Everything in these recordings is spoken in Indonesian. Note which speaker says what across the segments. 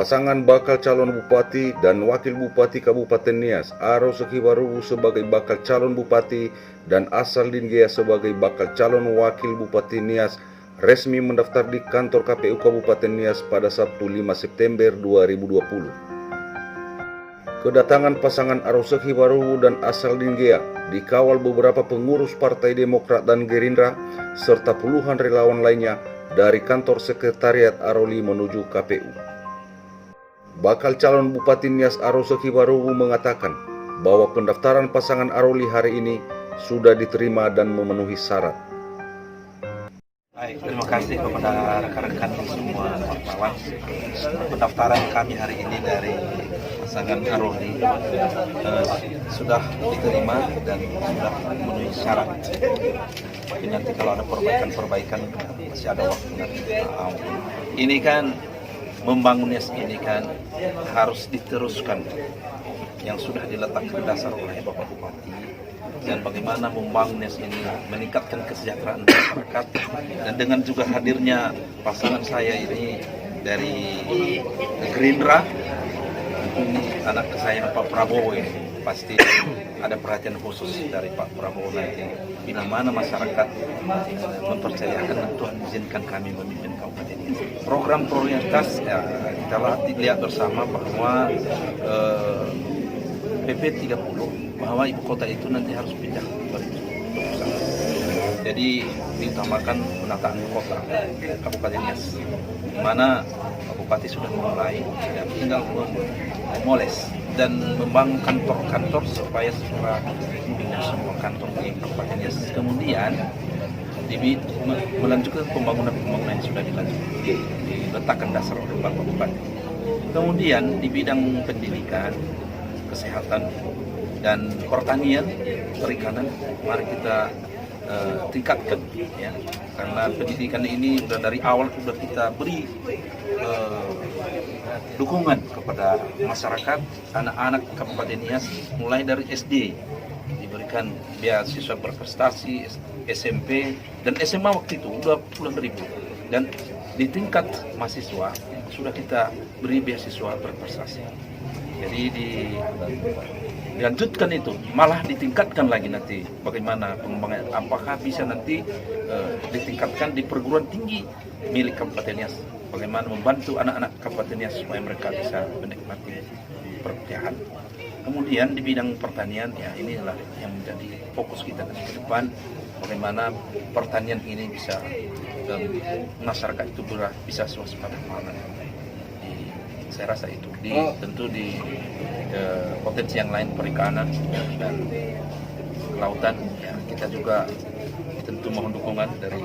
Speaker 1: Pasangan bakal calon bupati dan wakil bupati Kabupaten Nias, Aro Sekiwaruwu sebagai bakal calon bupati dan Asaldin Gea sebagai bakal calon wakil bupati Nias resmi mendaftar di kantor KPU Kabupaten Nias pada Sabtu 5 September 2020. Kedatangan pasangan Aro Sekiwaruwu dan Asaldin Gea dikawal beberapa pengurus Partai Demokrat dan Gerindra serta puluhan relawan lainnya dari kantor sekretariat Aroli menuju KPU. Bakal calon Bupati Nias Aro Sekiwaruwu mengatakan bahwa pendaftaran pasangan Aroli hari ini sudah diterima dan memenuhi syarat.
Speaker 2: Baik, terima kasih kepada rekan-rekan semua wartawan. Pendaftaran kami hari ini dari pasangan Aroli sudah diterima dan sudah memenuhi syarat. Tapi nanti kalau ada perbaikan masih ada waktu nanti. Ini kan membangun Nias ini kan harus diteruskan yang sudah diletakkan dasar oleh Bapak Bupati, dan bagaimana membangun Nias ini meningkatkan kesejahteraan masyarakat, dan dengan juga hadirnya pasangan saya ini dari Gerindra, ini anak kesayangan Pak Prabowo ini pasti ada perhatian khusus dari Pak Prabowo nanti bila mana masyarakat mempercayakan dan Tuhan izinkan kami memimpin kabupaten ini. Program prioritas ya, kita lihat bersama bahwa PP 30 bahwa ibu kota itu nanti harus pindah ke 2021. Jadi diutamakan penataan kota Kabupaten Nias, di mana Pak Bupati sudah memulai dan tinggal memoles dan membangun kantor-kantor supaya segera membina semua kantor di Kabupaten Nias. Kemudian melanjutkan pembangunan yang sudah diletakkan dasar oleh Bapak Bupati. Kemudian di bidang pendidikan, kesehatan, dan pertanian, perikanan, mari kita tingkatkan ya, karena pendidikan ini sudah dari awal sudah kita beri dukungan kepada masyarakat, anak-anak Kabupaten Nias mulai dari SD diberikan beasiswa berprestasi, SMP dan SMA waktu itu udah puluhan ribu, dan di tingkat mahasiswa sudah kita beri beasiswa berprestasi. Jadi dilanjutkan itu, malah ditingkatkan lagi nanti bagaimana pengembangan, apakah bisa nanti ditingkatkan di perguruan tinggi milik Kabupaten Nias, bagaimana membantu anak-anak Kabupaten Nias supaya mereka bisa menikmati perkuliahan. Kemudian di bidang pertanian, ya inilah yang menjadi fokus kita ke depan, bagaimana pertanian ini bisa masyarakat itu bisa swasembada pangan. Saya rasa itu tentu di potensi yang lain, perikanan dan kelautan ya, kita juga tentu mohon dukungan dari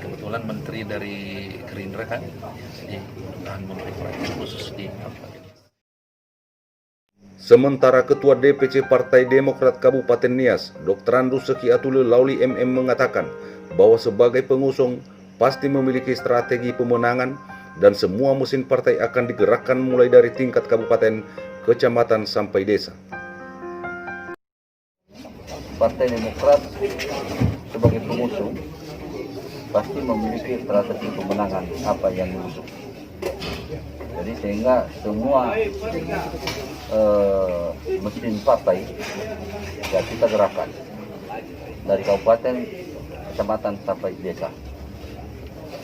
Speaker 2: kebetulan menteri dari Gerindra kan, jadi mudah-mudahan memberi perhatian khusus di Kabupaten.
Speaker 1: Sementara Ketua DPC Partai Demokrat Kabupaten Nias, Dr. Andus Sekiatule Lauli MM mengatakan bahwa sebagai pengusung pasti memiliki strategi pemenangan dan semua mesin partai akan digerakkan mulai dari tingkat kabupaten, kecamatan sampai desa.
Speaker 3: Partai Demokrat sebagai pengusung pasti memiliki strategi pemenangan apa yang diusung. Jadi sehingga semua mesin partai ya kita gerakan dari kabupaten, kecamatan sampai desa,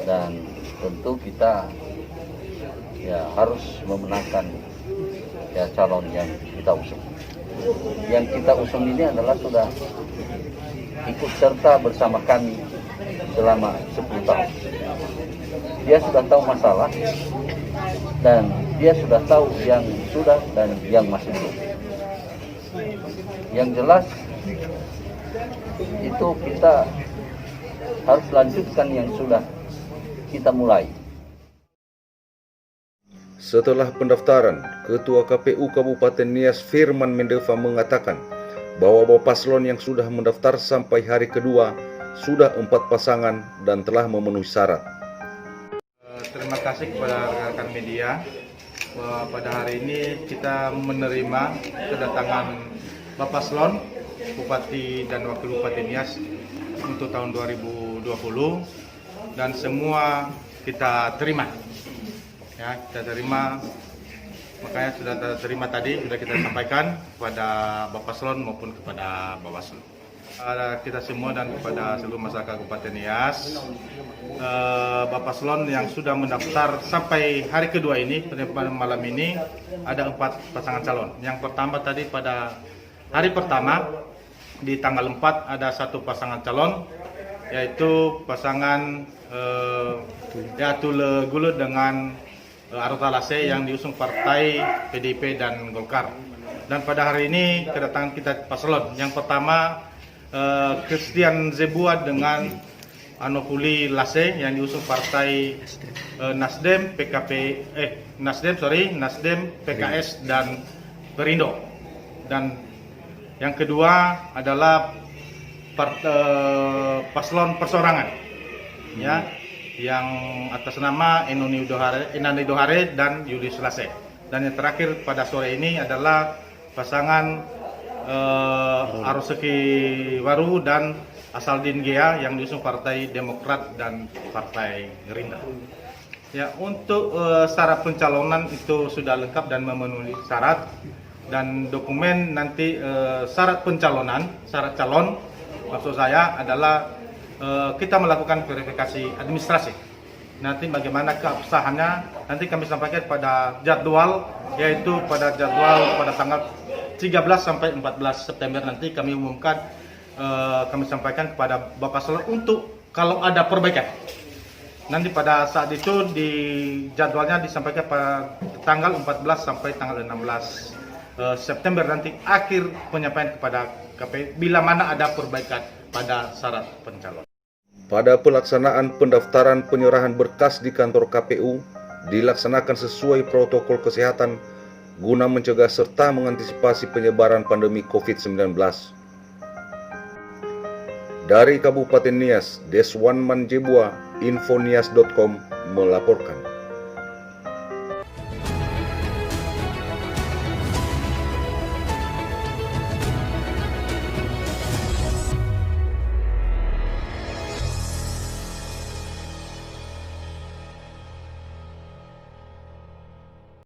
Speaker 3: dan tentu kita ya harus memenangkan ya calon yang kita usung. Yang kita usung ini adalah sudah ikut serta bersama kami selama 10 tahun. Dia sudah tahu masalah dan dia sudah tahu yang sudah dan yang masih belum. Yang jelas itu kita harus lanjutkan yang sudah kita mulai.
Speaker 1: Setelah pendaftaran, Ketua KPU Kabupaten Nias Firman Mendeva mengatakan bahwa paslon yang sudah mendaftar sampai hari kedua sudah 4 pasangan dan telah memenuhi syarat.
Speaker 4: Terima kasih kepada rekan media. Pada hari ini kita menerima kedatangan Bapak Paslon Bupati dan Wakil Bupati Nias untuk tahun 2020, dan semua kita terima. Ya, kita terima, makanya sudah terima tadi, sudah kita sampaikan kepada Bapak Paslon maupun kepada Bawaslu. Kita semua dan kepada seluruh masyarakat Kabupaten Nias, Bapak Paslon yang sudah mendaftar sampai hari kedua ini, pada malam ini ada 4 pasangan calon. Yang pertama tadi pada hari pertama di tanggal 4 ada 1 pasangan calon, yaitu pasangan Tule Gulut dengan Arota Lase yang diusung partai PDIP dan Golkar. Dan pada hari ini kedatangan kita paslon. Yang pertama Christian Zebua dengan Anopuli Lase yang diusung partai Nasdem, Nasdem, PKS dan Perindo. Dan yang kedua adalah paslon persorangan, ya, yang atas nama Enani Dohare dan Yulius Lase. Dan yang terakhir pada sore ini adalah pasangan Aroseki Waru dan Asaldin Gea yang diusung Partai Demokrat dan Partai Gerindra. Ya, untuk syarat pencalonan itu sudah lengkap dan memenuhi syarat, dan dokumen nanti syarat pencalonan, syarat calon maksud saya adalah kita melakukan verifikasi administrasi. Nanti bagaimana keabsahannya nanti kami sampaikan pada jadwal, yaitu pada jadwal pada tanggal 13 sampai 14 September nanti kami umumkan, kami sampaikan kepada Bapak Paslon untuk kalau ada perbaikan. Nanti pada saat itu di jadwalnya disampaikan pada tanggal 14 sampai tanggal 16 September nanti akhir penyampaian kepada KPU bila mana ada perbaikan pada syarat pencalon.
Speaker 1: Pada pelaksanaan pendaftaran penyerahan berkas di kantor KPU dilaksanakan sesuai protokol kesehatan guna mencegah serta mengantisipasi penyebaran pandemi COVID-19. Dari Kabupaten Nias, Deswan Manjebua, infonias.com melaporkan.